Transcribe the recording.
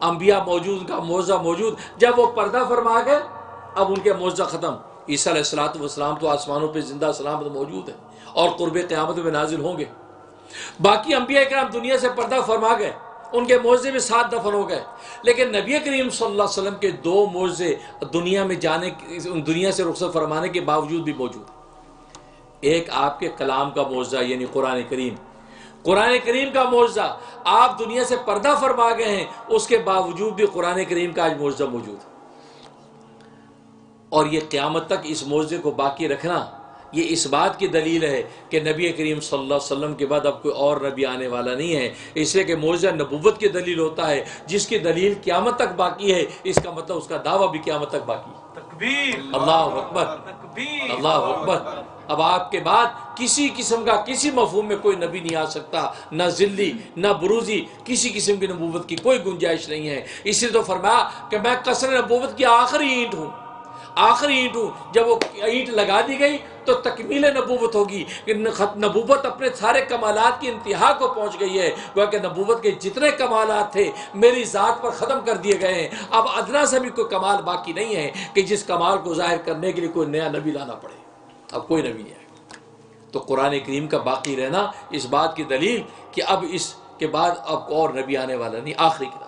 انبیاء موجود، ان کا معجزہ موجود، جب وہ پردہ فرما گئے اب ان کے معجزہ ختم۔ عیسیٰ علیہ السلام تو آسمانوں پہ زندہ سلامت موجود ہے اور قرب قیامت میں نازل ہوں گے۔ باقی انبیاء کرام دنیا سے پردہ فرما گئے، ان کے معجزے بھی ساتھ دفن ہو گئے، لیکن نبی کریم صلی اللہ علیہ وسلم کے 2 معجزے دنیا میں جانے، دنیا سے رخصت فرمانے کے باوجود بھی موجود ہیں۔ ایک آپ کے کلام کا معجزہ یعنی قرآن کریم، قرآن کریم کا معجزہ، آپ دنیا سے پردہ فرما گئے ہیں، اس کے باوجود بھی قرآن کریم کا آج معجزہ موجود ہے۔ اور یہ قیامت تک اس معجزے کو باقی رکھنا، یہ اس بات کی دلیل ہے کہ نبی کریم صلی اللہ علیہ وسلم کے بعد اب کوئی اور نبی آنے والا نہیں ہے، اس لیے کہ معجزہ نبوت کی دلیل ہوتا ہے، جس کی دلیل قیامت تک باقی ہے، اس کا مطلب اس کا دعویٰ بھی قیامت تک باقی ہے۔ تکبیر، اللہ اکبر، تکبیر، اللہ اکبر۔ اب آپ کے بعد کسی قسم کا کسی مفہوم میں کوئی نبی نہیں آ سکتا، نہ ذلی نہ بروزی، کسی قسم کی نبوت کی کوئی گنجائش نہیں ہے۔ اسی لیے تو فرمایا کہ میں قصر نبوت کی آخری اینٹ ہوں، آخری اینٹ ہوں۔ جب وہ اینٹ لگا دی گئی تو تکمیل نبوت ہوگی، نبوت اپنے سارے کمالات کی انتہا کو پہنچ گئی ہے، گویا کہ نبوت کے جتنے کمالات تھے میری ذات پر ختم کر دیے گئے ہیں، اب ادنا سے بھی کوئی کمال باقی نہیں ہے کہ جس کمال کو ظاہر کرنے کے لیے کوئی نیا نبی لانا پڑے، اب کوئی نبی نہیں ہے۔ تو قرآن کریم کا باقی رہنا اس بات کی دلیل کہ اب اس کے بعد اب اور نبی آنے والا نہیں، آخری کتاب۔